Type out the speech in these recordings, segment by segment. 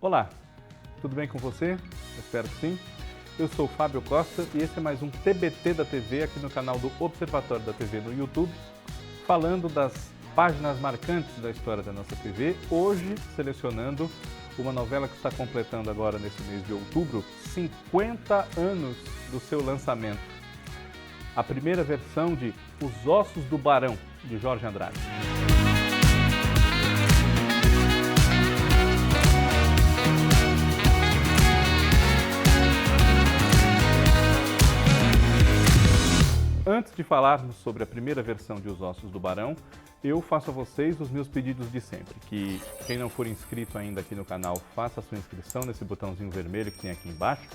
Olá, tudo bem com você? Eu espero que sim. Eu sou o Fábio Costa e esse é mais um TBT da TV aqui no canal do Observatório da TV no YouTube, falando das páginas marcantes da história da nossa TV, hoje selecionando uma novela que está completando agora nesse mês de outubro 50 anos do seu lançamento. A primeira versão de Os Ossos do Barão, de Jorge Andrade. Antes de falarmos sobre a primeira versão de Os Ossos do Barão, eu faço a vocês os meus pedidos de sempre, que quem não for inscrito ainda aqui no canal, faça a sua inscrição nesse botãozinho vermelho que tem aqui embaixo,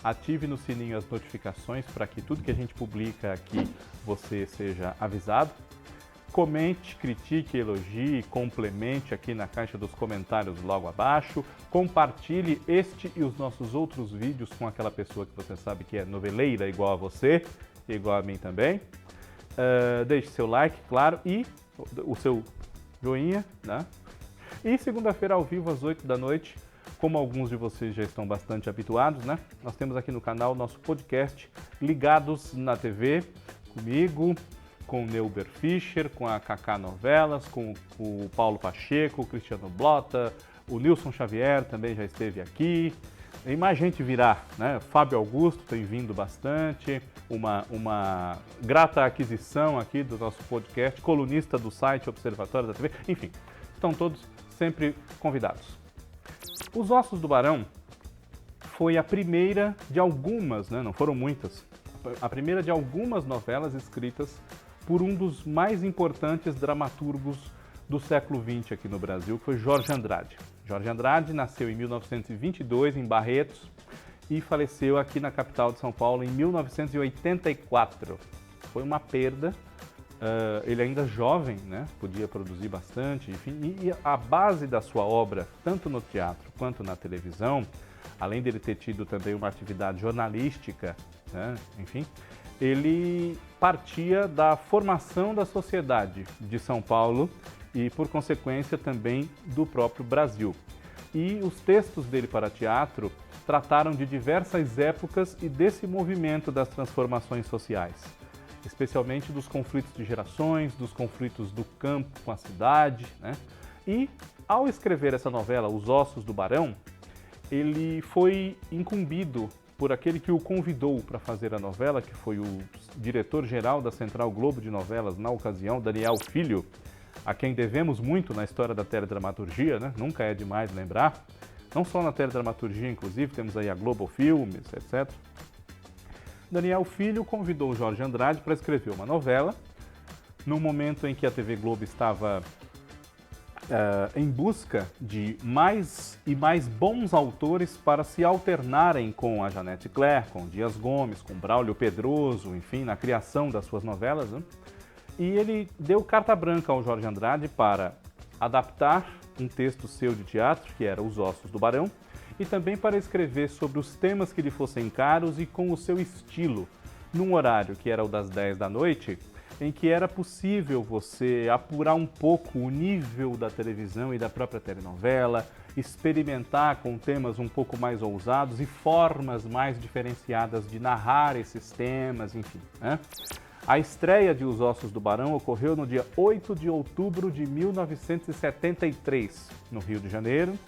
ative no sininho as notificações para que tudo que a gente publica aqui você seja avisado, comente, critique, elogie, complemente aqui na caixa dos comentários logo abaixo, compartilhe este e os nossos outros vídeos com aquela pessoa que você sabe que é noveleira igual a você, igual a mim também. Deixe seu like, claro, e o seu joinha, né? E segunda-feira ao vivo às 8 da noite, como alguns de vocês já estão bastante habituados, né? Nós temos aqui no canal nosso podcast Ligados na TV, comigo, com o Neuber Fischer, com a Kaká Novelas, com o Paulo Pacheco, o Cristiano Blota, o Nilson Xavier também já esteve aqui. E mais gente virá, né? Fábio Augusto tem vindo bastante, uma grata aquisição aqui do nosso podcast, colunista do site Observatório da TV, enfim, estão todos sempre convidados. Os Ossos do Barão foi a primeira de algumas, né? Não foram muitas, a primeira de algumas novelas escritas por um dos mais importantes dramaturgos do século XX aqui no Brasil, que foi Jorge Andrade. Jorge Andrade nasceu em 1922 em Barretos e faleceu aqui na capital de São Paulo em 1984. Foi uma perda, ele ainda jovem, né? Podia produzir bastante, enfim, e a base da sua obra, tanto no teatro quanto na televisão, além dele ter tido também uma atividade jornalística, né? Enfim, ele partia da formação da sociedade de São Paulo e, por consequência, também do próprio Brasil. E os textos dele para teatro trataram de diversas épocas e desse movimento das transformações sociais, especialmente dos conflitos de gerações, dos conflitos do campo com a cidade, né? E, ao escrever essa novela, Os Ossos do Barão, ele foi incumbido por aquele que o convidou para fazer a novela, que foi o diretor-geral da Central Globo de Novelas na ocasião, Daniel Filho, a quem devemos muito na história da teledramaturgia, né? Nunca é demais lembrar. Não só na teledramaturgia, inclusive, temos aí a Globo Filmes, etc. Daniel Filho convidou o Jorge Andrade para escrever uma novela, no momento em que a TV Globo estava em busca de mais e mais bons autores para se alternarem com a Janete Claire, com Dias Gomes, com Braulio Pedroso, enfim, na criação das suas novelas, né? E ele deu carta branca ao Jorge Andrade para adaptar um texto seu de teatro, que era Os Ossos do Barão, e também para escrever sobre os temas que lhe fossem caros e com o seu estilo, num horário que era o das 10 da noite, em que era possível você apurar um pouco o nível da televisão e da própria telenovela, experimentar com temas um pouco mais ousados e formas mais diferenciadas de narrar esses temas, enfim, né? A estreia de Os Ossos do Barão ocorreu no dia 8 de outubro de 1973, no Rio de Janeiro,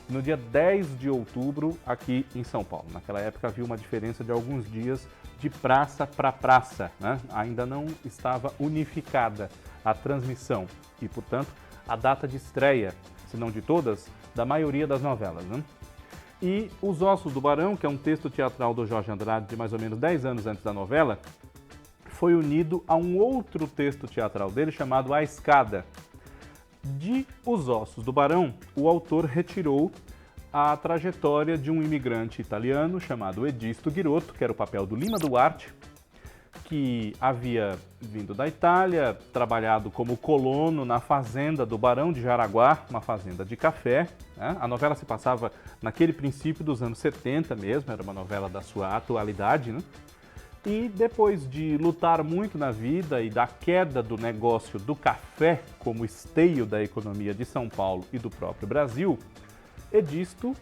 e no dia 10 de outubro aqui em São Paulo. Naquela época havia uma diferença de alguns dias de praça para praça, né? Ainda não estava unificada a transmissão e, portanto, a data de estreia, se não de todas, da maioria das novelas, né? E Os Ossos do Barão, que é um texto teatral do Jorge Andrade de mais ou menos 10 anos antes da novela, foi unido a um outro texto teatral dele chamado A Escada. De Os Ossos do Barão, o autor retirou a trajetória de um imigrante italiano chamado Edisto Guirotto, que era o papel do Lima Duarte, que havia vindo da Itália, trabalhado como colono na fazenda do Barão de Jaraguá, uma fazenda de café, né? A novela se passava naquele princípio dos anos 70 mesmo, era uma novela da sua atualidade, né? E depois de lutar muito na vida e da queda do negócio do café como esteio da economia de São Paulo e do próprio Brasil, Edisto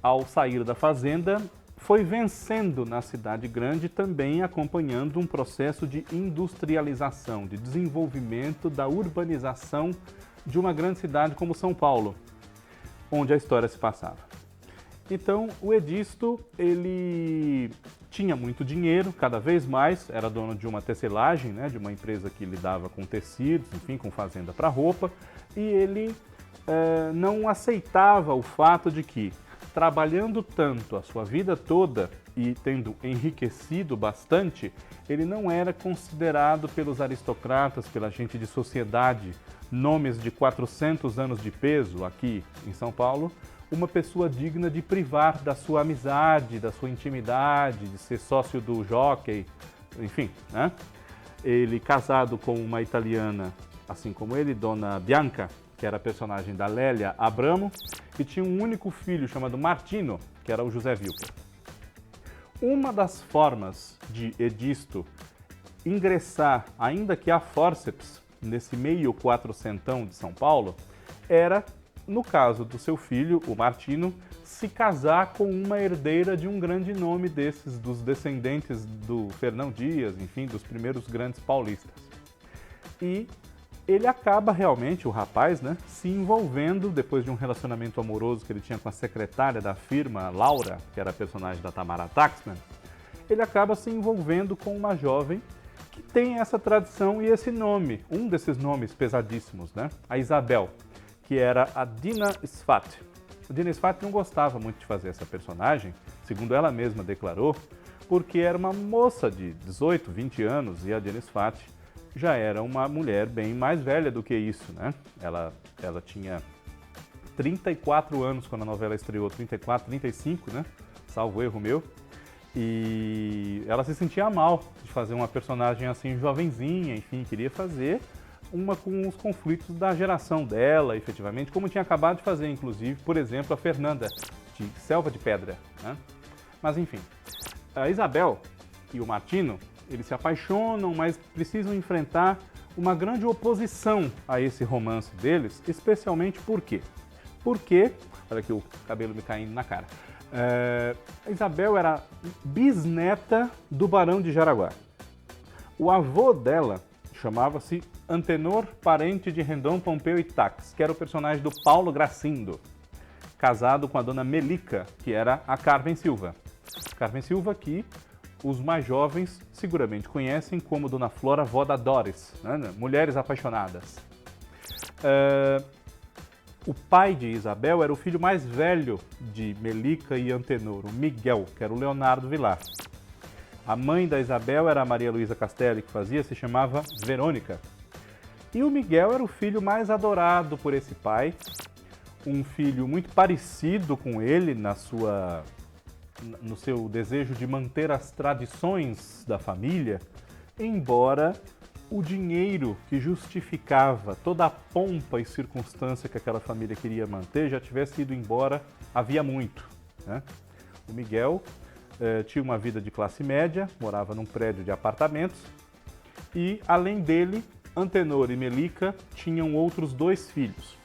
ao sair da fazenda, foi vencendo na cidade grande, também acompanhando um processo de industrialização, de desenvolvimento da urbanização de uma grande cidade como São Paulo, onde a história se passava. Então, o Edisto, ele tinha muito dinheiro, cada vez mais, era dono de uma tecelagem, né, de uma empresa que lidava com tecidos, enfim, com fazenda para roupa, e ele não aceitava o fato de que, trabalhando tanto a sua vida toda e tendo enriquecido bastante, ele não era considerado pelos aristocratas, pela gente de sociedade, nomes de 400 anos de peso aqui em São Paulo, uma pessoa digna de privar da sua amizade, da sua intimidade, de ser sócio do jockey, enfim, né? Ele, casado com uma italiana, assim como ele, Dona Bianca, que era a personagem da Lélia Abramo, e tinha um único filho chamado Martino, que era o José Wilker. Uma das formas de Edisto ingressar, ainda que a fórceps, nesse meio quatrocentão de São Paulo, era, no caso do seu filho, o Martino, se casar com uma herdeira de um grande nome desses, dos descendentes do Fernão Dias, enfim, dos primeiros grandes paulistas. E ele acaba realmente, o rapaz, né, se envolvendo, depois de um relacionamento amoroso que ele tinha com a secretária da firma, Laura, que era a personagem da Tamara Taxman, ele acaba se envolvendo com uma jovem que tem essa tradição e esse nome, um desses nomes pesadíssimos, né, a Isabel, que era a Dina Sfat. A Dina Sfat não gostava muito de fazer essa personagem, segundo ela mesma declarou, porque era uma moça de 18, 20 anos e a Dina Sfat já era uma mulher bem mais velha do que isso, né? Ela tinha 34 anos quando a novela estreou, 34, 35, né? Salvo erro meu. E ela se sentia mal de fazer uma personagem assim jovenzinha, enfim, queria fazer uma com os conflitos da geração dela, efetivamente, como tinha acabado de fazer, inclusive, por exemplo, a Fernanda, de Selva de Pedra, né? Mas, enfim, a Isabel e o Martino, eles se apaixonam, mas precisam enfrentar uma grande oposição a esse romance deles, especialmente por quê? Porque, olha aqui o cabelo me caindo na cara, a Isabel era bisneta do Barão de Jaraguá. O avô dela chamava-se Antenor, parente de Rendon, Pompeu e Tax, que era o personagem do Paulo Gracindo, casado com a dona Melica, que era a Carmen Silva. Carmen Silva que os mais jovens seguramente conhecem como Dona Flora, vó da Doris, né? Mulheres Apaixonadas. O pai de Isabel era o filho mais velho de Melica e Antenor, o Miguel, que era o Leonardo Vilar. A mãe da Isabel era a Maria Luísa Castelli, que se chamava Verônica. E o Miguel era o filho mais adorado por esse pai, um filho muito parecido com ele no seu desejo de manter as tradições da família, embora o dinheiro que justificava toda a pompa e circunstância que aquela família queria manter já tivesse ido embora havia muito, né? O Miguel tinha uma vida de classe média, morava num prédio de apartamentos e, além dele, Antenor e Melica tinham outros 2 filhos.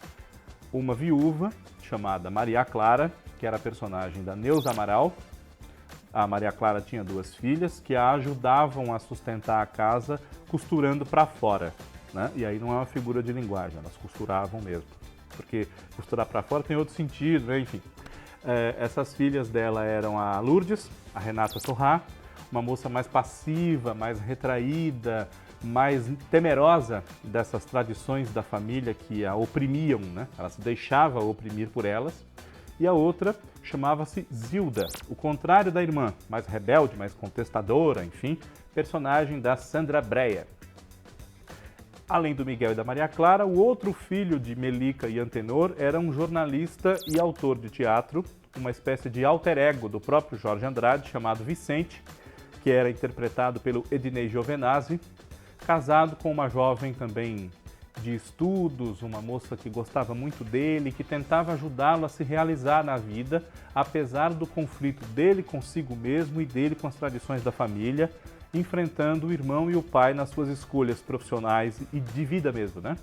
Uma viúva, chamada Maria Clara, que era a personagem da Neuza Amaral. A Maria Clara tinha 2 filhas que a ajudavam a sustentar a casa costurando para fora, né? E aí não é uma figura de linguagem, elas costuravam mesmo. Porque costurar para fora tem outro sentido, né? Enfim. Essas filhas dela eram a Lourdes, a Renata Sorrá, uma moça mais passiva, mais retraída, mais temerosa dessas tradições da família que a oprimiam, né? Ela se deixava oprimir por elas. E a outra chamava-se Zilda, o contrário da irmã, mais rebelde, mais contestadora, enfim, personagem da Sandra Breyer. Além do Miguel e da Maria Clara, o outro filho de Melica e Antenor era um jornalista e autor de teatro, uma espécie de alter ego do próprio Jorge Andrade, chamado Vicente, que era interpretado pelo Ednei Giovenazzi, casado com uma jovem também de estudos, uma moça que gostava muito dele, que tentava ajudá-lo a se realizar na vida, apesar do conflito dele consigo mesmo e dele com as tradições da família, enfrentando o irmão e o pai nas suas escolhas profissionais e de vida mesmo, né?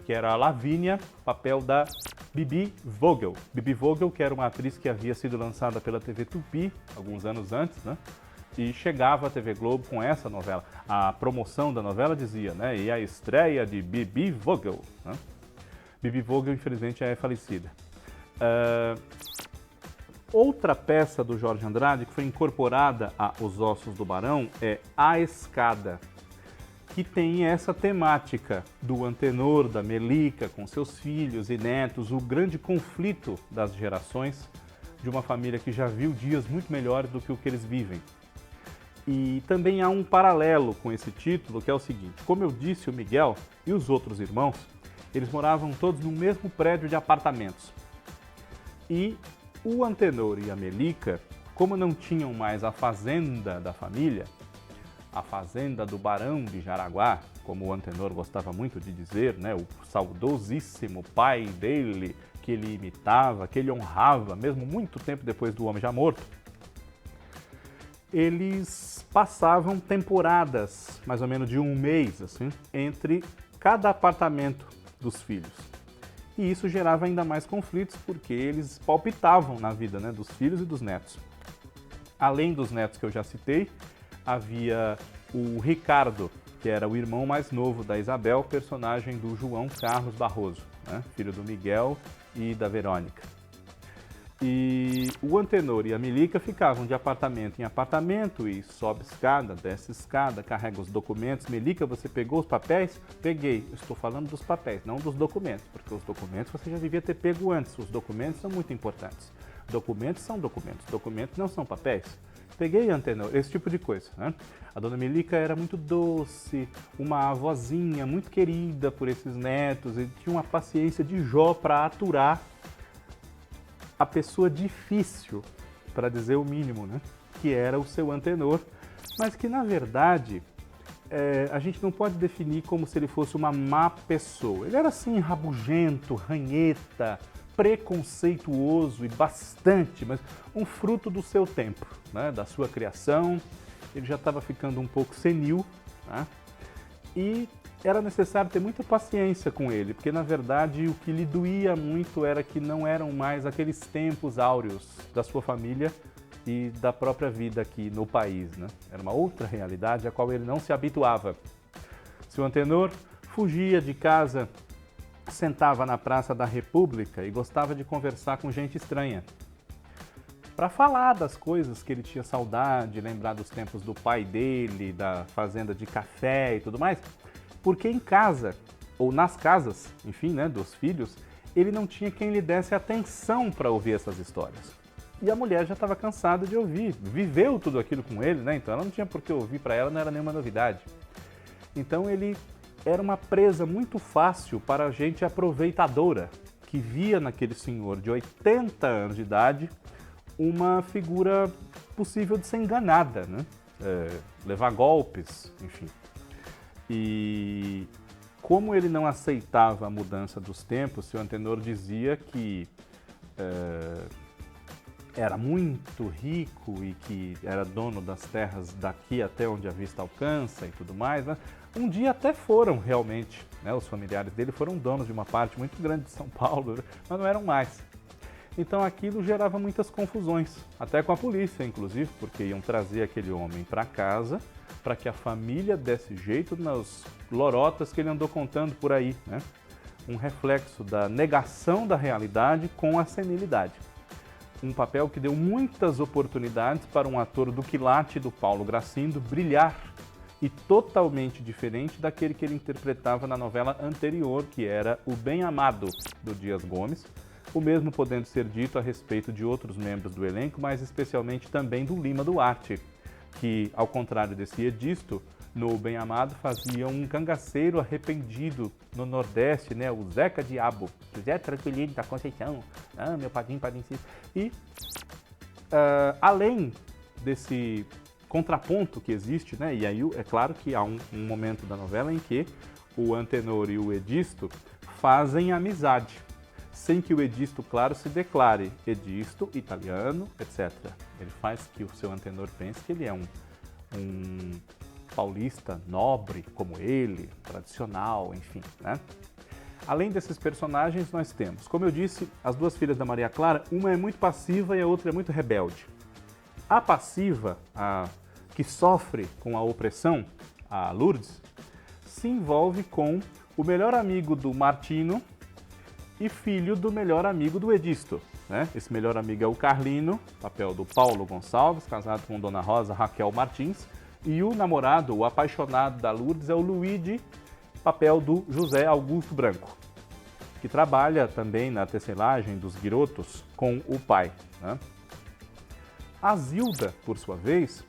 que era a Lavínia, papel da Bibi Vogel. Bibi Vogel, que era uma atriz que havia sido lançada pela TV Tupi alguns anos antes, né? E chegava à TV Globo com essa novela. A promoção da novela dizia, né? E a estreia de Bibi Vogel, né? Bibi Vogel, infelizmente, é falecida. Outra peça do Jorge Andrade que foi incorporada a Os Ossos do Barão é A Escada, que tem essa temática do Antenor, da Melica, com seus filhos e netos, o grande conflito das gerações de uma família que já viu dias muito melhores do que o que eles vivem. E também há um paralelo com esse título, que é o seguinte: como eu disse, o Miguel e os outros irmãos, eles moravam todos no mesmo prédio de apartamentos. E o Antenor e a Melica, como não tinham mais a fazenda da família, a fazenda do Barão de Jaraguá, como o Antenor gostava muito de dizer, né, o saudosíssimo pai dele, que ele imitava, que ele honrava, mesmo muito tempo depois do homem já morto, eles passavam temporadas, mais ou menos de um mês, assim, entre cada apartamento dos filhos. E isso gerava ainda mais conflitos, porque eles palpitavam na vida, né, dos filhos e dos netos. Além dos netos que eu já citei, havia o Ricardo, que era o irmão mais novo da Isabel, personagem do João Carlos Barroso, né, filho do Miguel e da Verônica. E o Antenor e a Melica ficavam de apartamento em apartamento e sobe escada, desce escada, carrega os documentos. Melica, você pegou os papéis? Peguei. Eu estou falando dos papéis, não dos documentos, porque os documentos você já devia ter pego antes. Os documentos são muito importantes. Documentos são documentos, documentos não são papéis. Peguei, Antenor, esse tipo de coisa, né? A dona Melica era muito doce, uma avózinha muito querida por esses netos, e tinha uma paciência de Jó para aturar a pessoa difícil, para dizer o mínimo, né? Que era o seu Antenor, mas que, na verdade, a gente não pode definir como se ele fosse uma má pessoa. Ele era, assim, rabugento, ranheta, preconceituoso e bastante, mas um fruto do seu tempo, né? Da sua criação. Ele já estava ficando um pouco senil, né? E era necessário ter muita paciência com ele, porque, na verdade, o que lhe doía muito era que não eram mais aqueles tempos áureos da sua família e da própria vida aqui no país, né? Era uma outra realidade a qual ele não se habituava. Seu Antenor fugia de casa, sentava na Praça da República e gostava de conversar com gente estranha, para falar das coisas que ele tinha saudade, lembrar dos tempos do pai dele, da fazenda de café e tudo mais. Porque em casa, ou nas casas, enfim, né, dos filhos, ele não tinha quem lhe desse atenção para ouvir essas histórias. E a mulher já estava cansada de ouvir, viveu tudo aquilo com ele, né? Então ela não tinha por que ouvir, para ela não era nenhuma novidade. Então ele era uma presa muito fácil para a gente aproveitadora, que via naquele senhor de 80 anos de idade uma figura possível de ser enganada, né? Levar golpes, enfim. E como ele não aceitava a mudança dos tempos, seu Antenor dizia que era muito rico e que era dono das terras daqui até onde a vista alcança e tudo mais, né? Um dia até foram realmente, né? Os familiares dele foram donos de uma parte muito grande de São Paulo, mas não eram mais. Então aquilo gerava muitas confusões, até com a polícia, inclusive, porque iam trazer aquele homem para casa para que a família desse jeito nas lorotas que ele andou contando por aí, né? Um reflexo da negação da realidade com a senilidade. Um papel que deu muitas oportunidades para um ator do quilate do Paulo Gracindo brilhar, e totalmente diferente daquele que ele interpretava na novela anterior, que era o Bem Amado, do Dias Gomes, o mesmo podendo ser dito a respeito de outros membros do elenco, mas especialmente também do Lima Duarte, que, ao contrário desse Edisto, no Bem Amado fazia um cangaceiro arrependido no Nordeste, né? O Zeca Diabo, Zé Tranquilino da Conceição, meu padrinho Cis. E, além desse contraponto que existe, né? E aí é claro que há um momento da novela em que o Antenor e o Edisto fazem amizade, sem que o Edisto, claro, se declare Edisto, italiano, etc. Ele faz que o seu Antenor pense que ele é um paulista nobre como ele, tradicional, enfim, né? Além desses personagens, nós temos, como eu disse, as duas filhas da Maria Clara, uma é muito passiva e a outra é muito rebelde. A passiva, a que sofre com a opressão, a Lourdes, se envolve com o melhor amigo do Martino e filho do melhor amigo do Edisto, né? Esse melhor amigo é o Carlino, papel do Paulo Gonçalves, casado com Dona Rosa Raquel Martins, e o namorado, o apaixonado da Lourdes, é o Luigi, papel do José Augusto Branco, que trabalha também na tecelagem dos Guirotos com o pai, né? A Zilda, por sua vez,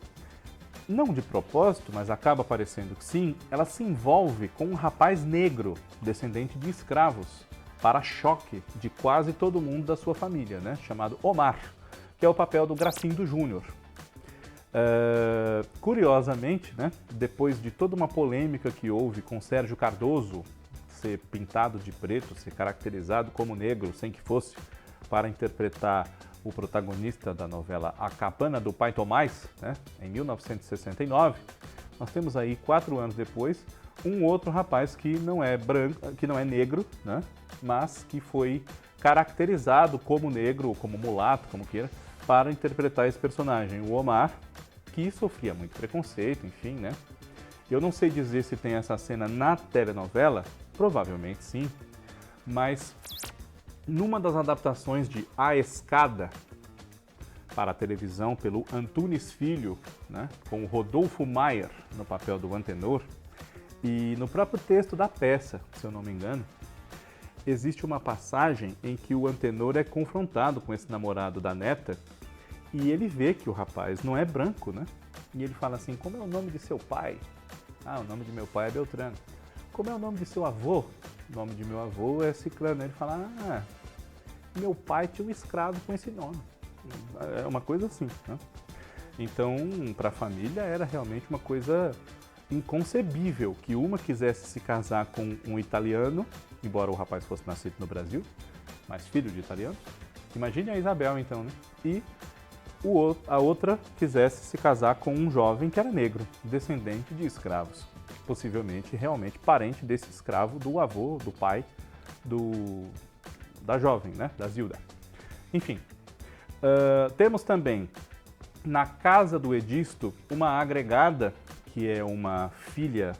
não de propósito, mas acaba parecendo que sim, ela se envolve com um rapaz negro, descendente de escravos, para choque de quase todo mundo da sua família, né? Chamado Omar, que é o papel do Gracindo Júnior. Curiosamente, né, depois de toda uma polêmica que houve com Sérgio Cardoso ser pintado de preto, ser caracterizado como negro, sem que fosse, para interpretar o protagonista da novela A Cabana do Pai Tomás, né, em 1969, nós temos aí, 4 anos depois, um outro rapaz que não é branco, que não é negro, né, mas que foi caracterizado como negro, como mulato, como queira, para interpretar esse personagem, o Omar, que sofria muito preconceito, enfim, né? Eu não sei dizer se tem essa cena na telenovela, provavelmente sim, mas numa das adaptações de A Escada para a televisão pelo Antunes Filho, né, com o Rodolfo Maier no papel do Antenor, e no próprio texto da peça, se eu não me engano, existe uma passagem em que o Antenor é confrontado com esse namorado da neta e ele vê que o rapaz não é branco, né? E ele fala assim, como é o nome de seu pai? Ah, o nome de meu pai é Beltrano. Como é o nome de seu avô? O nome de meu avô é Ciclano. Ele fala, ah, meu pai tinha um escravo com esse nome. É uma coisa assim, né? Então, para a família era realmente uma coisa inconcebível que uma quisesse se casar com um italiano, embora o rapaz fosse nascido no Brasil, mas filho de italiano. Imagine a Isabel, então, né? E a outra quisesse se casar com um jovem que era negro, descendente de escravos, possivelmente realmente parente desse escravo do avô, do pai, da jovem, né, da Zilda. Enfim, temos também na casa do Edisto uma agregada que é uma filha,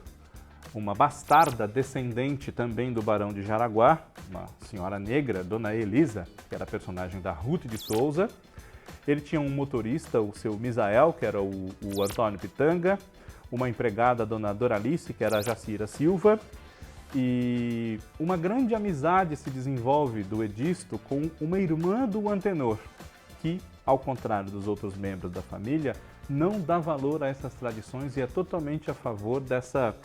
uma bastarda descendente também do Barão de Jaraguá, uma senhora negra, Dona Elisa, que era a personagem da Ruth de Souza. Ele tinha um motorista, o seu Misael, que era o Antônio Pitanga, uma empregada, a Dona Doralice, que era a Jacira Silva, e uma grande amizade se desenvolve do Edisto com uma irmã do Antenor, que, ao contrário dos outros membros da família, não dá valor a essas tradições e é totalmente a favor dessa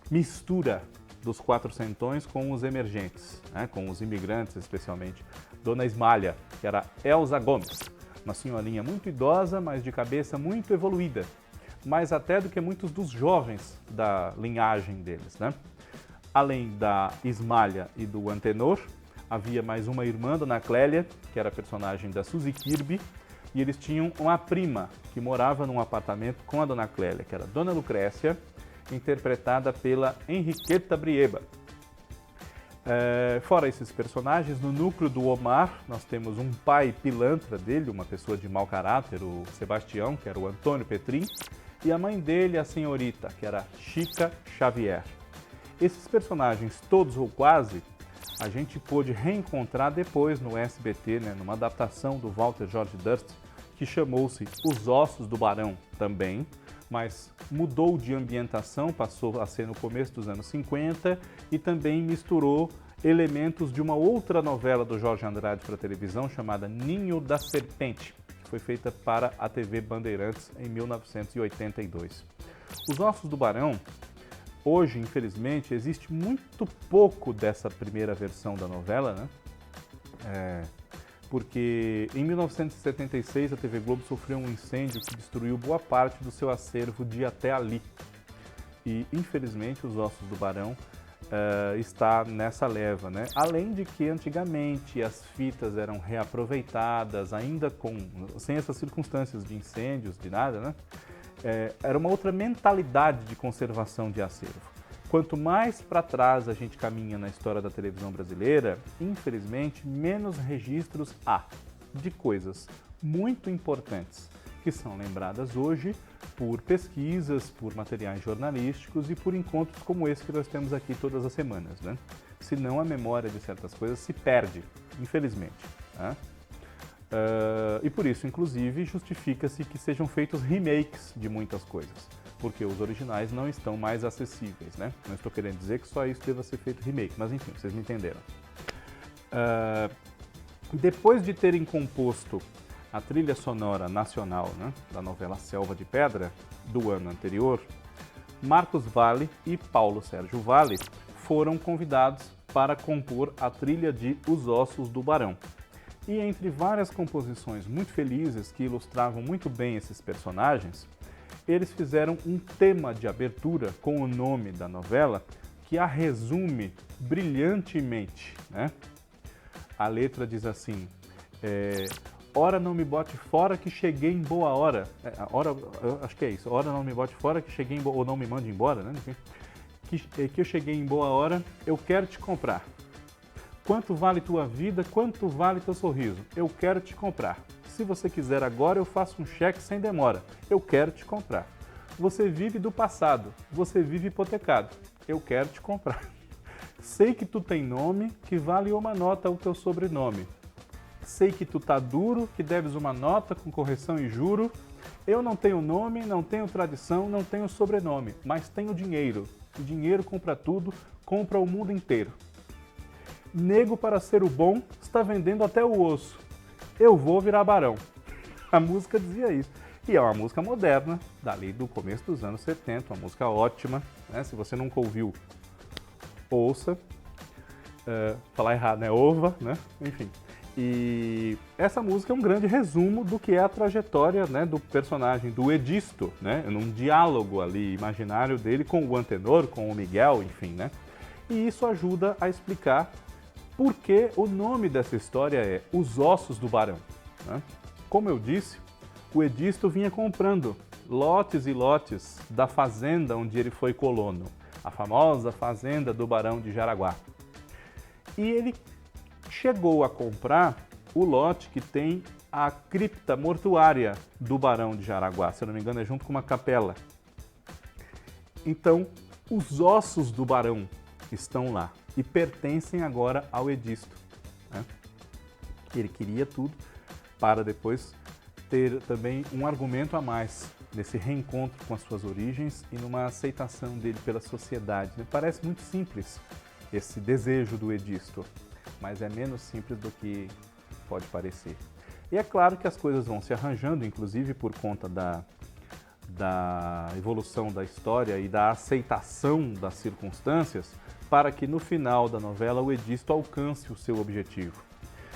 mistura dos quatrocentões com os emergentes, né, com os imigrantes especialmente. Dona Ismália, que era Elza Gomes, uma senhorinha muito idosa, mas de cabeça muito evoluída, mais até do que muitos dos jovens da linhagem deles, né? Além da Ismália e do Antenor, havia mais uma irmã, Dona Clélia, que era a personagem da Suzy Kirby, e eles tinham uma prima que morava num apartamento com a Dona Clélia, que era Dona Lucrécia, interpretada pela Henriqueta Brieba. Fora esses personagens, no núcleo do Omar, nós temos um pai pilantra dele, uma pessoa de mau caráter, o Sebastião, que era o Antônio Petrin, e a mãe dele, a senhorita, que era Chica Xavier. Esses personagens, todos ou quase, a gente pôde reencontrar depois no SBT, né, numa adaptação do Walter George Durst, que chamou-se Os Ossos do Barão também, mas mudou de ambientação, passou a ser no começo dos anos 50 e também misturou elementos de uma outra novela do Jorge Andrade para a televisão chamada Ninho da Serpente, que foi feita para a TV Bandeirantes em 1982. Os Ossos do Barão, hoje, infelizmente, existe muito pouco dessa primeira versão da novela, né? Porque em 1976 a TV Globo sofreu um incêndio que destruiu boa parte do seu acervo de Até Ali. E, infelizmente, Os Ossos do Barão está nessa leva, né? Além de que, antigamente, as fitas eram reaproveitadas, ainda sem essas circunstâncias de incêndios, de nada, né? Era uma outra mentalidade de conservação de acervo. Quanto mais para trás a gente caminha na história da televisão brasileira, infelizmente, menos registros há de coisas muito importantes que são lembradas hoje por pesquisas, por materiais jornalísticos e por encontros como esse que nós temos aqui todas as semanas, né? Senão a memória de certas coisas se perde, infelizmente, né? E por isso, inclusive, justifica-se que sejam feitos remakes de muitas coisas, porque os originais não estão mais acessíveis, né? Não estou querendo dizer que só isso deva ser feito remake, mas enfim, vocês me entenderam. Depois de terem composto a trilha sonora nacional, né, da novela Selva de Pedra, do ano anterior, Marcos Valle e Paulo Sérgio Valle foram convidados para compor a trilha de Os Ossos do Barão. E entre várias composições muito felizes que ilustravam muito bem esses personagens, eles fizeram um tema de abertura com o nome da novela que a resume brilhantemente, né? A letra diz assim: ora não me bote fora que cheguei em boa hora. Acho que é isso. Ora não me bote fora que cheguei em boa... Ou não me mande embora, né? Enfim. Que eu cheguei em boa hora, eu quero te comprar. Quanto vale tua vida, quanto vale teu sorriso? Eu quero te comprar. Se você quiser agora, eu faço um cheque sem demora. Eu quero te comprar. Você vive do passado, você vive hipotecado. Eu quero te comprar. Sei que tu tem nome, que vale uma nota o teu sobrenome. Sei que tu tá duro, que deves uma nota com correção e juro. Eu não tenho nome, não tenho tradição, não tenho sobrenome, mas tenho dinheiro. O dinheiro compra tudo, compra o mundo inteiro. Nego para ser o bom, está vendendo até o osso. Eu vou virar barão. A música dizia isso. E é uma música moderna, dali do começo dos anos 70, uma música ótima, né? Se você nunca ouviu, ouça. Falar errado, né? Ova, né? Enfim. E essa música é um grande resumo do que é a trajetória, né, do personagem, do Edisto, né? Num diálogo ali imaginário dele com o Antenor, com o Miguel, enfim, né? E isso ajuda a explicar por que o nome dessa história é Os Ossos do Barão, né? Como eu disse, o Edisto vinha comprando lotes e lotes da fazenda onde ele foi colono, a famosa fazenda do Barão de Jaraguá. E ele chegou a comprar o lote que tem a cripta mortuária do Barão de Jaraguá, se eu não me engano é junto com uma capela. Então, os ossos do Barão estão lá e pertencem agora ao Edisto, né? Ele queria tudo para depois ter também um argumento a mais nesse reencontro com as suas origens e numa aceitação dele pela sociedade. Me parece muito simples esse desejo do Edisto, mas é menos simples do que pode parecer. E é claro que as coisas vão se arranjando, inclusive por conta da evolução da história e da aceitação das circunstâncias, para que no final da novela o Edisto alcance o seu objetivo.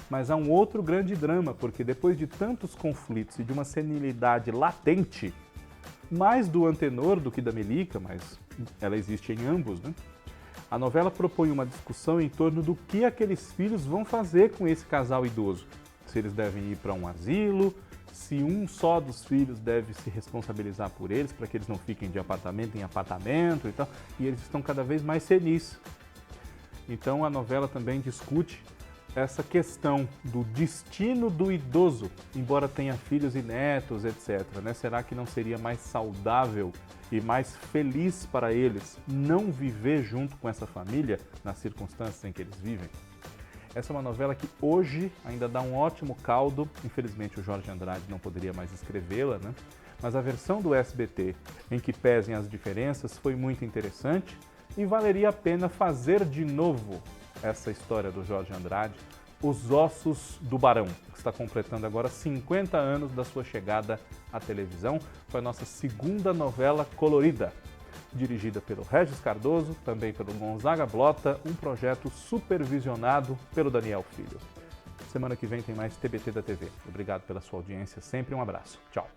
Mas há um outro grande drama, porque depois de tantos conflitos e de uma senilidade latente, mais do Antenor do que da Melica, mas ela existe em ambos, né? A novela propõe uma discussão em torno do que aqueles filhos vão fazer com esse casal idoso. Se eles devem ir para um asilo, se um só dos filhos deve se responsabilizar por eles, para que eles não fiquem de apartamento em apartamento e tal. E eles estão cada vez mais senis. Então a novela também discute essa questão do destino do idoso, embora tenha filhos e netos, etc. Né? Será que não seria mais saudável e mais feliz para eles não viver junto com essa família nas circunstâncias em que eles vivem? Essa é uma novela que hoje ainda dá um ótimo caldo. Infelizmente o Jorge Andrade não poderia mais escrevê-la, né? Mas a versão do SBT, em que pesem as diferenças, foi muito interessante e valeria a pena fazer de novo essa história do Jorge Andrade, Os Ossos do Barão, que está completando agora 50 anos da sua chegada à televisão. Foi a nossa segunda novela colorida, dirigida pelo Regis Cardoso, também pelo Gonzaga Blota, um projeto supervisionado pelo Daniel Filho. Semana que vem tem mais TBT da TV. Obrigado pela sua audiência, sempre um abraço. Tchau.